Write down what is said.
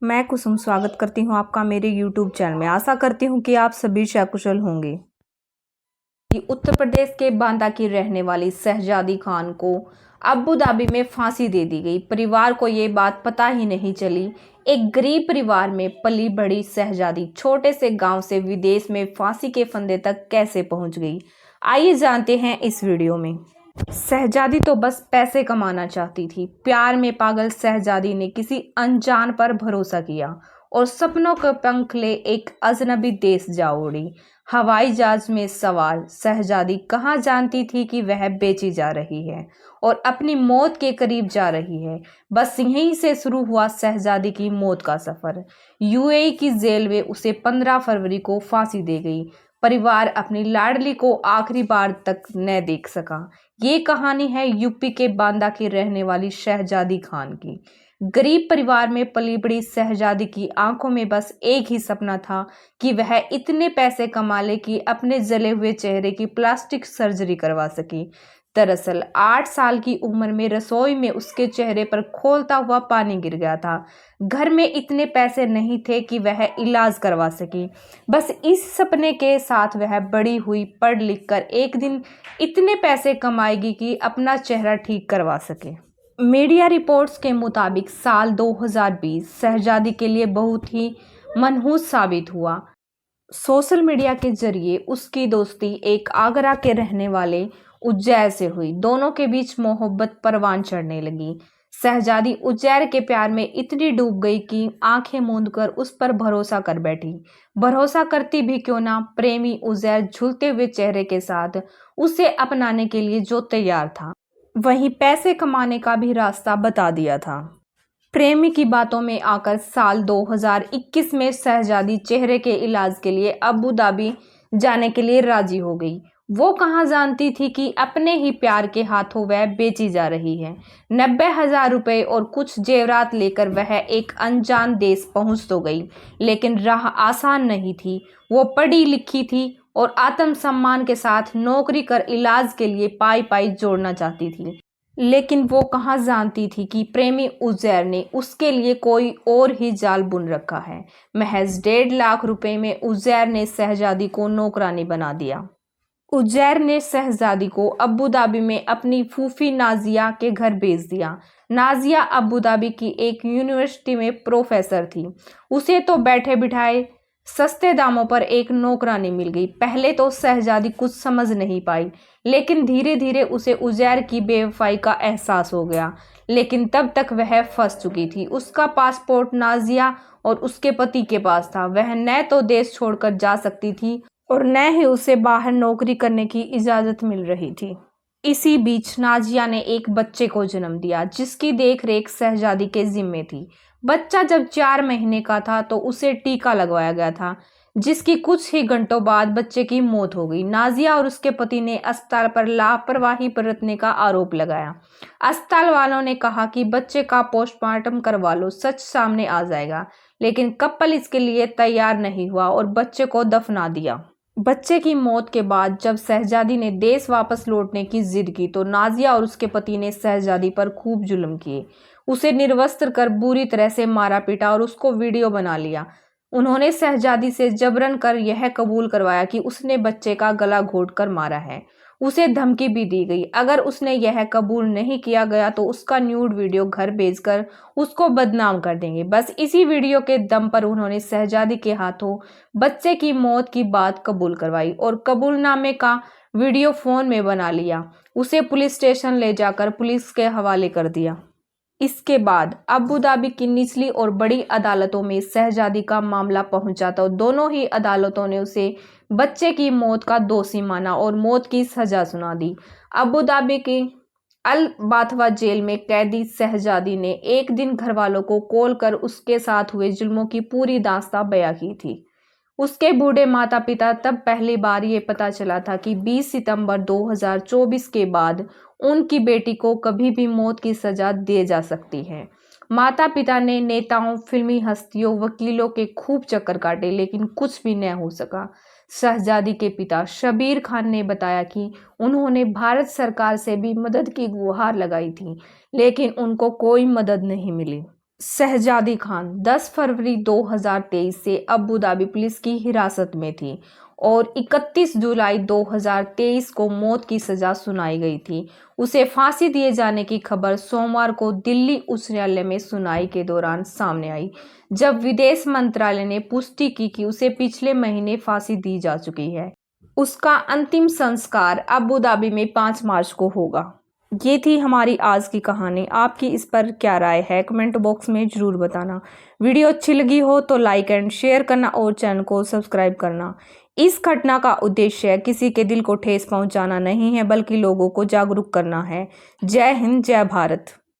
मैं कुसुम स्वागत करती हूँ आपका मेरे YouTube चैनल में। आशा करती हूँ कि आप सभी सकुशल होंगे। उत्तर प्रदेश के बांदा की रहने वाली शहजादी खान को अबू धाबी में फांसी दे दी गई। परिवार को ये बात पता ही नहीं चली। एक गरीब परिवार में पली बड़ी शहजादी छोटे से गांव से विदेश में फांसी के फंदे तक कैसे पहुंच गई, आइए जानते हैं इस वीडियो में। शहजादी तो बस पैसे कमाना चाहती थी। प्यार में पागल शहजादी ने किसी अनजान पर भरोसा किया और सपनों के पंख ले एक अजनबी देश जा उड़ी। हवाई जहाज में सवार शहजादी कहाँ जानती थी कि वह बेची जा रही है और अपनी मौत के करीब जा रही है। बस यहीं से शुरू हुआ शहजादी की मौत का सफर। यूएई की जेल में उसे 15 फरवरी को फांसी दे गई। परिवार अपनी लाडली को आखिरी बार तक न देख सका। ये कहानी है यूपी के बांदा की रहने वाली शहजादी खान की। गरीब परिवार में पली बड़ी शहजादी की आंखों में बस एक ही सपना था कि वह इतने पैसे कमा ले कि अपने जले हुए चेहरे की प्लास्टिक सर्जरी करवा सके। दरअसल 8 साल की उम्र में रसोई में उसके चेहरे पर खौलता हुआ पानी गिर गया था। घर में इतने पैसे नहीं थे कि वह इलाज करवा सके। बस इस सपने के साथ वह बड़ी हुई, पढ़ लिख कर एक दिन इतने पैसे कमाएगी कि अपना चेहरा ठीक करवा सके। मीडिया रिपोर्ट्स के मुताबिक साल 2020 शहजादी के लिए बहुत ही मनहूस साबित हुआ। सोशल मीडिया के जरिए उसकी दोस्ती एक आगरा के रहने वाले उज्जैर से हुई। दोनों के बीच मोहब्बत परवान चढ़ने लगी। शहजादी उज्जैर के प्यार में इतनी डूब गई कि आंखें मूंद कर उस पर भरोसा कर बैठी। भरोसा करती भी क्यों ना, प्रेमी उज्जैर झुलते हुए चेहरे के साथ उसे अपनाने के लिए जो तैयार था, वहीं पैसे कमाने का भी रास्ता बता दिया था। प्रेमी की बातों में आकर साल 2021 में शहजादी चेहरे के इलाज के लिए अबू धाबी जाने के लिए राजी हो गई। वो कहाँ जानती थी कि अपने ही प्यार के हाथों वह बेची जा रही है। 90,000 रुपए और कुछ जेवरात लेकर वह एक अनजान देश पहुंच तो गई, लेकिन राह आसान नहीं थी। वो पढ़ी लिखी थी और आत्मसम्मान के साथ नौकरी कर इलाज के लिए पाई पाई जोड़ना चाहती थी। लेकिन वो कहाँ जानती थी कि प्रेमी उज्जैर ने उसके लिए कोई और ही जाल बुन रखा है। महज 1.5 लाख रुपए में उज्जैर ने शहजादी को नौकरानी बना दिया। उज्जैर ने शहजादी को अबू धाबी में अपनी फूफी नाजिया के घर भेज दिया। नाजिया अबू धाबी की एक यूनिवर्सिटी में प्रोफेसर थी। उसे तो बैठे बिठाए सस्ते दामों पर एक नौकरानी मिल गई। पहले तो शहजादी कुछ समझ नहीं पाई, लेकिन धीरे धीरे उसे उज्जैर की बेवफाई का एहसास हो गया। लेकिन तब तक वह फंस चुकी थी। उसका पासपोर्ट नाजिया और उसके पति के पास था। वह न तो देश छोड़कर जा सकती थी और न ही उसे बाहर नौकरी करने की इजाज़त मिल रही थी। इसी बीच नाजिया ने एक बच्चे को जन्म दिया, जिसकी देखरेख शहजादी के जिम्मे थी। बच्चा जब 4 महीने का था तो उसे टीका लगवाया गया था, जिसकी कुछ ही घंटों बाद बच्चे की मौत हो गई। नाजिया और उसके पति ने अस्पताल पर लापरवाही बरतने का आरोप लगाया। अस्पताल वालों ने कहा कि बच्चे का पोस्टमार्टम करवा लो, सच सामने आ जाएगा। लेकिन कपल इसके लिए तैयार नहीं हुआ और बच्चे को दफना दिया। बच्चे की मौत के बाद जब शहजादी ने देश वापस लौटने की जिद की तो नाजिया और उसके पति ने शहजादी पर खूब जुल्म किए। उसे निर्वस्त्र कर बुरी तरह से मारा पीटा और उसको वीडियो बना लिया। उन्होंने शहजादी से जबरन कर यह कबूल करवाया कि उसने बच्चे का गला घोट कर मारा है। उसे धमकी भी दी गई, अगर उसने यह कबूल नहीं किया गया तो उसका न्यूड वीडियो घर भेजकर उसको बदनाम कर देंगे। बस इसी वीडियो के दम पर उन्होंने शहजादी के हाथों बच्चे की मौत की बात कबूल करवाई और कबूलनामे का वीडियो फोन में बना लिया। उसे पुलिस स्टेशन ले जाकर पुलिस के हवाले कर दिया। इसके बाद अबू धाबी की निचली और बड़ी अदालतों में शहजादी का मामला पहुंचा तो दोनों ही अदालतों ने उसे बच्चे की मौत का दोषी माना और मौत की सजा सुना दी। अबू धाबी की अल बाथवा जेल में कैदी शहजादी ने एक दिन घर वालों को कॉल कर उसके साथ हुए जुल्मों की पूरी दास्तां बयां की थी। उसके बूढ़े माता पिता तब पहली बार ये पता चला था कि 20 सितंबर 2024 के बाद उनकी बेटी को कभी भी मौत की सजा दी जा सकती है। माता पिता ने नेताओं, फिल्मी हस्तियों, वकीलों के खूब चक्कर काटे, लेकिन कुछ भी न हो सका। शहजादी के पिता शबीर खान ने बताया कि उन्होंने भारत सरकार से भी मदद की गुहार लगाई थी, लेकिन उनको कोई मदद नहीं मिली। शहजादी खान 10 फरवरी 2023 से अबू धाबी पुलिस की हिरासत में थी और 31 जुलाई 2023 को मौत की सजा सुनाई गई थी। उसे फांसी दिए जाने की खबर सोमवार को दिल्ली उच्च न्यायालय में सुनवाई के दौरान सामने आई, जब विदेश मंत्रालय ने पुष्टि की कि उसे पिछले महीने फांसी दी जा चुकी है। उसका अंतिम संस्कार अबू धाबी में 5 मार्च को होगा। ये थी हमारी आज की कहानी। आपकी इस पर क्या राय है, कमेंट बॉक्स में ज़रूर बताना। वीडियो अच्छी लगी हो तो लाइक एंड शेयर करना और चैनल को सब्सक्राइब करना। इस घटना का उद्देश्य किसी के दिल को ठेस पहुंचाना नहीं है, बल्कि लोगों को जागरूक करना है। जय हिंद, जय भारत।